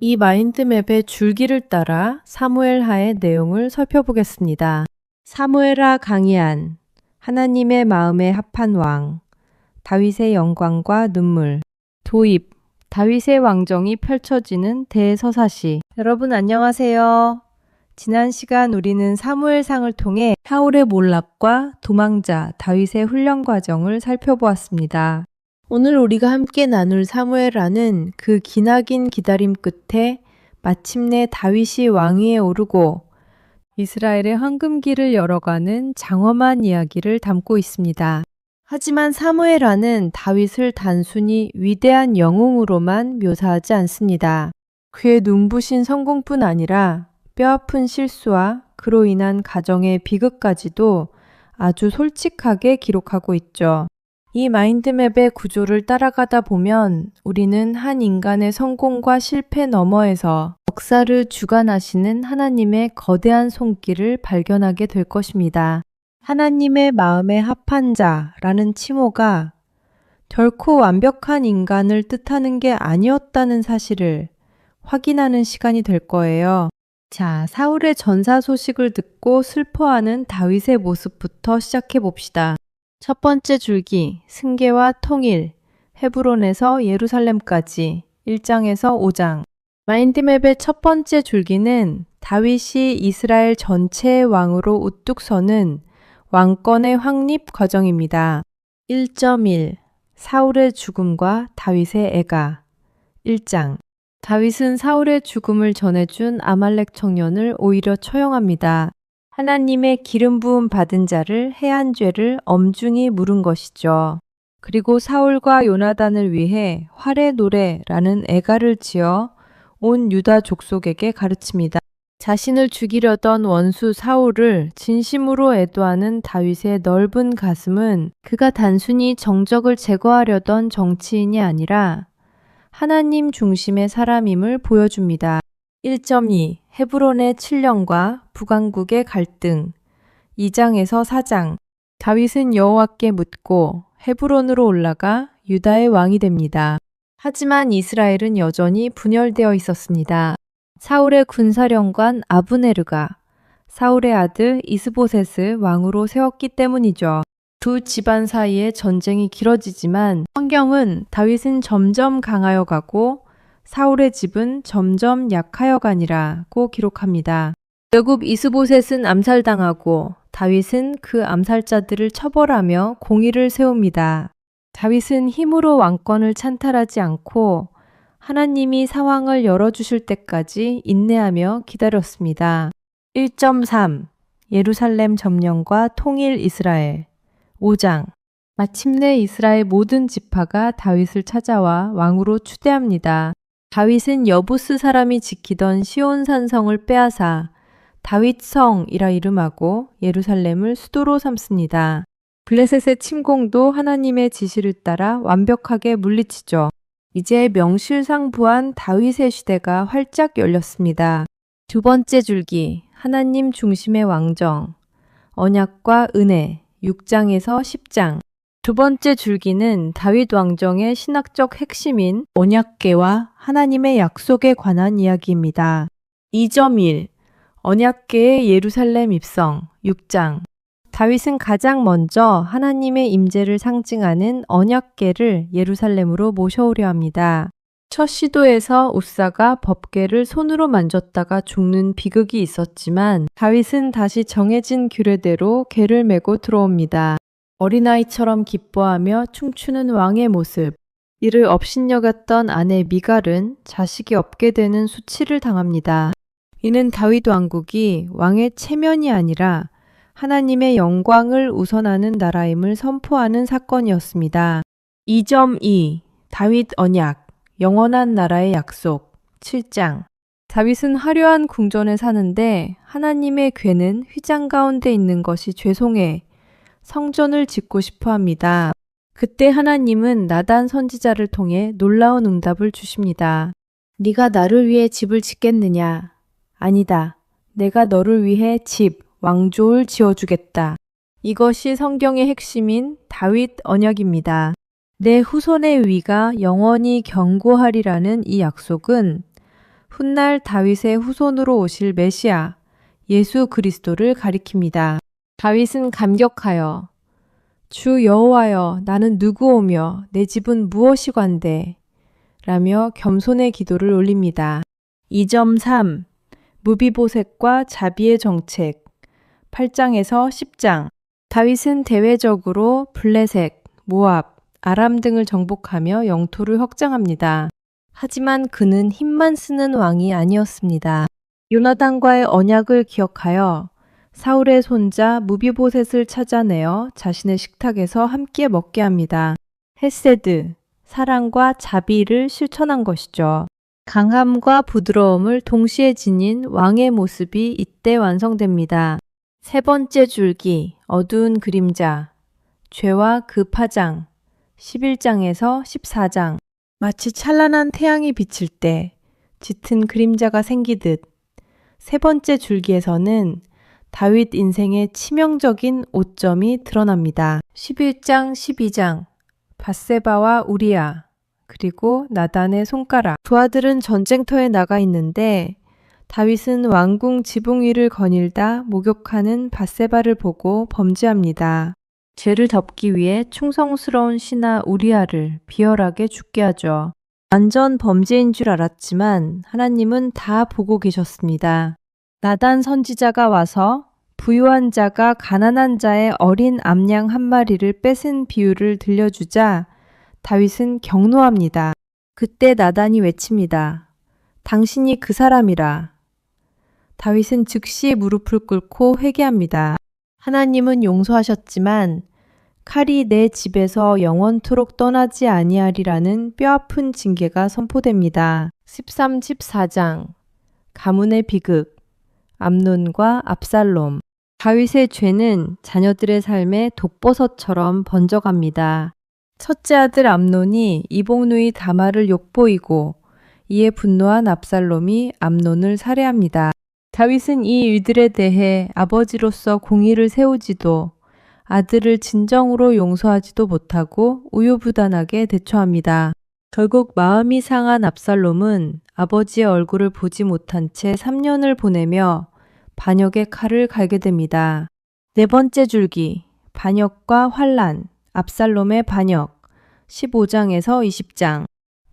이 마인드맵의 줄기를 따라 사무엘하의 내용을 살펴보겠습니다. 사무엘하 강의안, 하나님의 마음에 합한 왕, 다윗의 영광과 눈물, 도입, 다윗의 왕정이 펼쳐지는 대서사시. 여러분 안녕하세요. 지난 시간 우리는 사무엘상을 통해 사울의 몰락과 도망자 다윗의 훈련 과정을 살펴보았습니다. 오늘 우리가 함께 나눌 사무엘하는 그 기나긴 기다림 끝에 마침내 다윗이 왕위에 오르고 이스라엘의 황금기를 열어가는 장엄한 이야기를 담고 있습니다. 하지만 사무엘하는 다윗을 단순히 위대한 영웅으로만 묘사하지 않습니다. 그의 눈부신 성공뿐 아니라 뼈아픈 실수와 그로 인한 가정의 비극까지도 아주 솔직하게 기록하고 있죠. 이 마인드맵의 구조를 따라가다 보면 우리는 한 인간의 성공과 실패 너머에서 역사를 주관하시는 하나님의 거대한 손길을 발견하게 될 것입니다. 하나님의 마음에 합한 자라는 칭호가 결코 완벽한 인간을 뜻하는 게 아니었다는 사실을 확인하는 시간이 될 거예요. 자, 사울의 전사 소식을 듣고 슬퍼하는 다윗의 모습부터 시작해 봅시다. 첫 번째 줄기, 승계와 통일, 헤브론에서 예루살렘까지 1장에서 5장. 마인드맵의 첫 번째 줄기는 다윗이 이스라엘 전체의 왕으로 우뚝 서는 왕권의 확립 과정입니다. 1.1. 사울의 죽음과 다윗의 애가 1장. 다윗은 사울의 죽음을 전해준 아말렉 청년을 오히려 처형합니다. 하나님의 기름 부음 받은 자를 해한 죄를 엄중히 물은 것이죠. 그리고 사울과 요나단을 위해 활의 노래라는 애가를 지어 온 유다 족속에게 가르칩니다. 자신을 죽이려던 원수 사울을 진심으로 애도하는 다윗의 넓은 가슴은 그가 단순히 정적을 제거하려던 정치인이 아니라 하나님 중심의 사람임을 보여줍니다. 1.2. 헤브론의 7년과 북왕국의 갈등 2장에서 4장. 다윗은 여호와께 묻고 헤브론으로 올라가 유다의 왕이 됩니다. 하지만 이스라엘은 여전히 분열되어 있었습니다. 사울의 군사령관 아브네르가 사울의 아들 이스보셋을 왕으로 세웠기 때문이죠. 두 집안 사이에 전쟁이 길어지지만 성경은 다윗은 점점 강하여 가고 사울의 집은 점점 약하여 가니라고 기록합니다. 결국 이스보셋은 암살당하고 다윗은 그 암살자들을 처벌하며 공의를 세웁니다. 다윗은 힘으로 왕권을 찬탈하지 않고 하나님이 상황을 열어주실 때까지 인내하며 기다렸습니다. 1.3. 예루살렘 점령과 통일 이스라엘 5장. 마침내 이스라엘 모든 지파가 다윗을 찾아와 왕으로 추대합니다. 다윗은 여부스 사람이 지키던 시온산성을 빼앗아 다윗성이라 이름하고 예루살렘을 수도로 삼습니다. 블레셋의 침공도 하나님의 지시를 따라 완벽하게 물리치죠. 이제 명실상부한 다윗의 시대가 활짝 열렸습니다. 두 번째 줄기, 하나님 중심의 왕정, 언약과 은혜, 6장에서 10장. 두 번째 줄기는 다윗 왕정의 신학적 핵심인 언약궤와 하나님의 약속에 관한 이야기입니다. 2.1. 언약궤의 예루살렘 입성, 6장. 다윗은 가장 먼저 하나님의 임재를 상징하는 언약궤를 예루살렘으로 모셔오려 합니다. 첫 시도에서 우사가 법궤를 손으로 만졌다가 죽는 비극이 있었지만 다윗은 다시 정해진 규례대로 궤를 메고 들어옵니다. 어린아이처럼 기뻐하며 춤추는 왕의 모습. 이를 업신여겼던 아내 미갈은 자식이 없게 되는 수치를 당합니다. 이는 다윗 왕국이 왕의 체면이 아니라 하나님의 영광을 우선하는 나라임을 선포하는 사건이었습니다. 2.2. 다윗 언약, 영원한 나라의 약속, 7장. 다윗은 화려한 궁전에 사는데 하나님의 궤는 휘장 가운데 있는 것이 죄송해 성전을 짓고 싶어 합니다. 그때 하나님은 나단 선지자를 통해 놀라운 응답을 주십니다. 네가 나를 위해 집을 짓겠느냐? 아니다. 내가 너를 위해 집, 왕조를 지어주겠다. 이것이 성경의 핵심인 다윗 언약입니다. 내 후손의 위가 영원히 견고하리라는 이 약속은 훗날 다윗의 후손으로 오실 메시아, 예수 그리스도를 가리킵니다. 다윗은 감격하여 주 여호와여 나는 누구오며 내 집은 무엇이관대 라며 겸손의 기도를 올립니다. 2.3 무비보셋과 자비의 정책 8장에서 10장 다윗은 대외적으로 블레셋, 모압, 아람 등을 정복하며 영토를 확장합니다. 하지만 그는 힘만 쓰는 왕이 아니었습니다. 요나단과의 언약을 기억하여 사울의 손자 무비보셋을 찾아내어 자신의 식탁에서 함께 먹게 합니다. 헤세드, 사랑과 자비를 실천한 것이죠. 강함과 부드러움을 동시에 지닌 왕의 모습이 이때 완성됩니다. 세 번째 줄기, 어두운 그림자, 죄와 그 파장, 11장에서 14장 마치 찬란한 태양이 비칠 때 짙은 그림자가 생기듯 세 번째 줄기에서는 다윗 인생의 치명적인 오점이 드러납니다. 11장, 12장 밧세바와 우리야 그리고 나단의 손가락 두 아들은 전쟁터에 나가 있는데 다윗은 왕궁 지붕 위를 거닐다 목욕하는 밧세바를 보고 범죄합니다. 죄를 덮기 위해 충성스러운 신하 우리아를 비열하게 죽게 하죠. 완전 범죄인 줄 알았지만 하나님은 다 보고 계셨습니다. 나단 선지자가 와서 부유한 자가 가난한 자의 어린 암양 한 마리를 뺏은 비유를 들려주자 다윗은 경노합니다. 그때 나단이 외칩니다. 당신이 그 사람이라. 다윗은 즉시 무릎을 꿇고 회개합니다. 하나님은 용서하셨지만 칼이 내 집에서 영원토록 떠나지 아니하리라는 뼈아픈 징계가 선포됩니다. 13, 14장 가문의 비극 암논과 압살롬 다윗의 죄는 자녀들의 삶에 독버섯처럼 번져갑니다. 첫째 아들 암논이 이복누이 다말을 욕보이고 이에 분노한 압살롬이 암논을 살해합니다. 다윗은 이 일들에 대해 아버지로서 공의를 세우지도 아들을 진정으로 용서하지도 못하고 우유부단하게 대처합니다. 결국 마음이 상한 압살롬은 아버지의 얼굴을 보지 못한 채 3년을 보내며 반역의 칼을 갈게 됩니다. 네 번째 줄기, 반역과 환란, 압살롬의 반역, 15장에서 20장.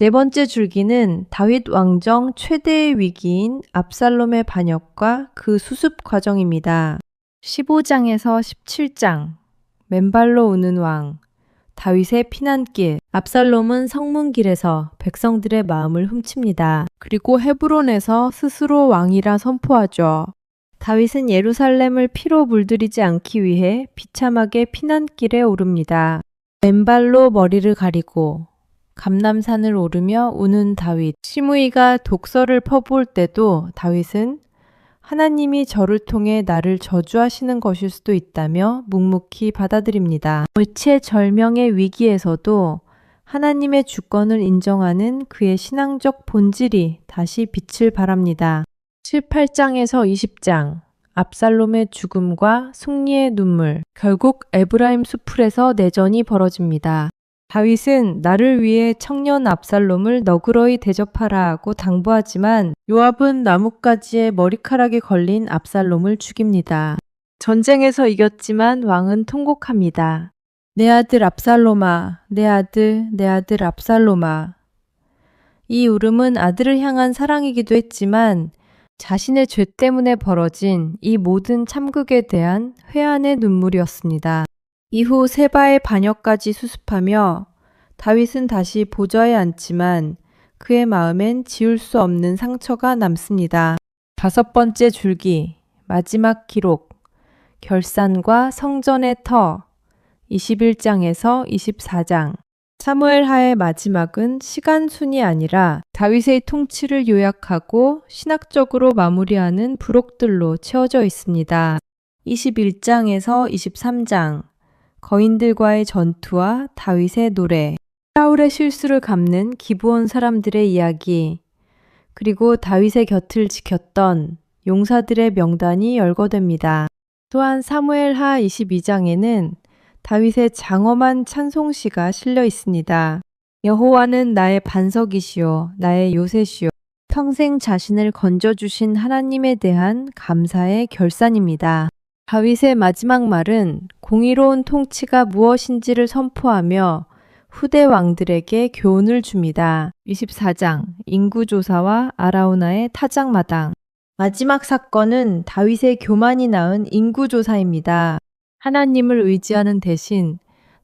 네 번째 줄기는 다윗 왕정 최대의 위기인 압살롬의 반역과 그 수습 과정입니다. 15장에서 17장, 맨발로 오는 왕, 다윗의 피난길, 압살롬은 성문길에서 백성들의 마음을 훔칩니다. 그리고 헤브론에서 스스로 왕이라 선포하죠. 다윗은 예루살렘을 피로 물들이지 않기 위해 비참하게 피난길에 오릅니다. 맨발로 머리를 가리고 감람산을 오르며 우는 다윗. 시므이가 독서를 퍼부을 때도 다윗은 하나님이 저를 통해 나를 저주하시는 것일 수도 있다며 묵묵히 받아들입니다. 절체절명의 위기에서도 하나님의 주권을 인정하는 그의 신앙적 본질이 다시 빛을 발합니다. 7, 8장에서 20장 압살롬의 죽음과 승리의 눈물. 결국 에브라임 수풀에서 내전이 벌어집니다. 다윗은 나를 위해 청년 압살롬을 너그러이 대접하라 하고 당부하지만 요압은 나뭇가지에 머리카락이 걸린 압살롬을 죽입니다. 전쟁에서 이겼지만 왕은 통곡합니다. 내 아들 압살롬아, 내 아들, 내 아들 압살롬아. 이 울음은 아들을 향한 사랑이기도 했지만 자신의 죄 때문에 벌어진 이 모든 참극에 대한 회한의 눈물이었습니다. 이후 세바의 반역까지 수습하며 다윗은 다시 보좌에 앉지만 그의 마음엔 지울 수 없는 상처가 남습니다. 다섯 번째 줄기, 마지막 기록, 결산과 성전의 터, 21장에서 24장. 사무엘하의 마지막은 시간순이 아니라 다윗의 통치를 요약하고 신학적으로 마무리하는 부록들로 채워져 있습니다. 21장에서 23장. 거인들과의 전투와 다윗의 노래, 사울의 실수를 갚는 기브온 사람들의 이야기, 그리고 다윗의 곁을 지켰던 용사들의 명단이 열거됩니다. 또한 사무엘하 22장에는 다윗의 장엄한 찬송시가 실려 있습니다. 여호와는 나의 반석이시요 나의 요새시요 평생 자신을 건져주신 하나님에 대한 감사의 결산입니다. 다윗의 마지막 말은 공의로운 통치가 무엇인지를 선포하며 후대 왕들에게 교훈을 줍니다. 24장 인구조사와 아라우나의 타작마당. 마지막 사건은 다윗의 교만이 낳은 인구조사입니다. 하나님을 의지하는 대신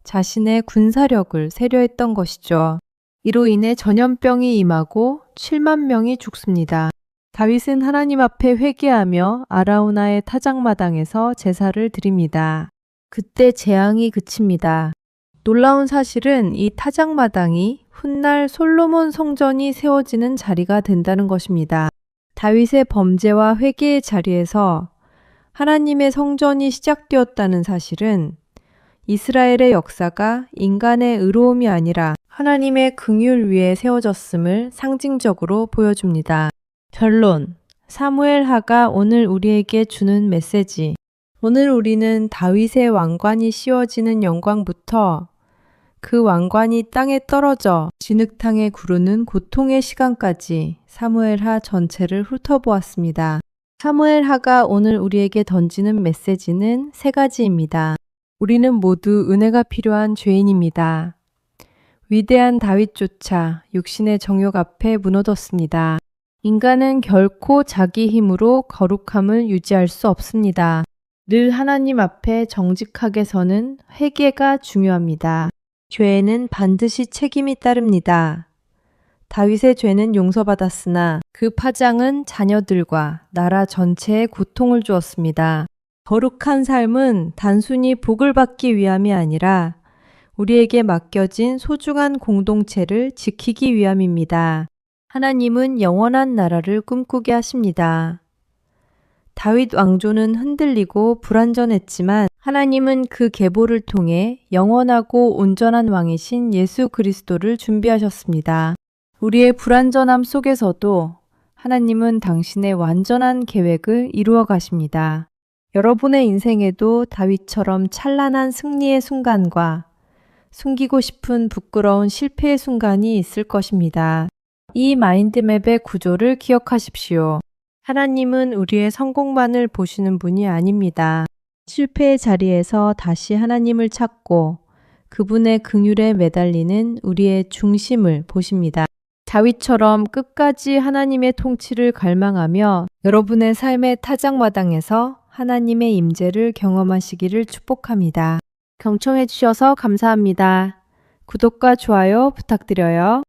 자신의 군사력을 세려했던 것이죠. 이로 인해 전염병이 임하고 7만 명이 죽습니다. 다윗은 하나님 앞에 회개하며 아라우나의 타작마당에서 제사를 드립니다. 그때 재앙이 그칩니다. 놀라운 사실은 이 타작마당이 훗날 솔로몬 성전이 세워지는 자리가 된다는 것입니다. 다윗의 범죄와 회개의 자리에서 하나님의 성전이 시작되었다는 사실은 이스라엘의 역사가 인간의 의로움이 아니라 하나님의 긍휼 위에 세워졌음을 상징적으로 보여줍니다. 결론. 사무엘하가 오늘 우리에게 주는 메시지. 오늘 우리는 다윗의 왕관이 씌워지는 영광부터 그 왕관이 땅에 떨어져 진흙탕에 구르는 고통의 시간까지 사무엘하 전체를 훑어보았습니다. 사무엘하가 오늘 우리에게 던지는 메시지는 3가지입니다. 우리는 모두 은혜가 필요한 죄인입니다. 위대한 다윗조차 육신의 정욕 앞에 무너졌습니다. 인간은 결코 자기 힘으로 거룩함을 유지할 수 없습니다. 늘 하나님 앞에 정직하게 서는 회개가 중요합니다. 죄에는 반드시 책임이 따릅니다. 다윗의 죄는 용서받았으나 그 파장은 자녀들과 나라 전체에 고통을 주었습니다. 거룩한 삶은 단순히 복을 받기 위함이 아니라 우리에게 맡겨진 소중한 공동체를 지키기 위함입니다. 하나님은 영원한 나라를 꿈꾸게 하십니다. 다윗 왕조는 흔들리고 불완전했지만 하나님은 그 계보를 통해 영원하고 온전한 왕이신 예수 그리스도를 준비하셨습니다. 우리의 불완전함 속에서도 하나님은 당신의 완전한 계획을 이루어 가십니다. 여러분의 인생에도 다윗처럼 찬란한 승리의 순간과 숨기고 싶은 부끄러운 실패의 순간이 있을 것입니다. 이 마인드맵의 구조를 기억하십시오. 하나님은 우리의 성공만을 보시는 분이 아닙니다. 실패의 자리에서 다시 하나님을 찾고 그분의 긍휼에 매달리는 우리의 중심을 보십니다. 다윗처럼 끝까지 하나님의 통치를 갈망하며 여러분의 삶의 타작마당에서 하나님의 임재를 경험하시기를 축복합니다. 경청해 주셔서 감사합니다. 구독과 좋아요 부탁드려요.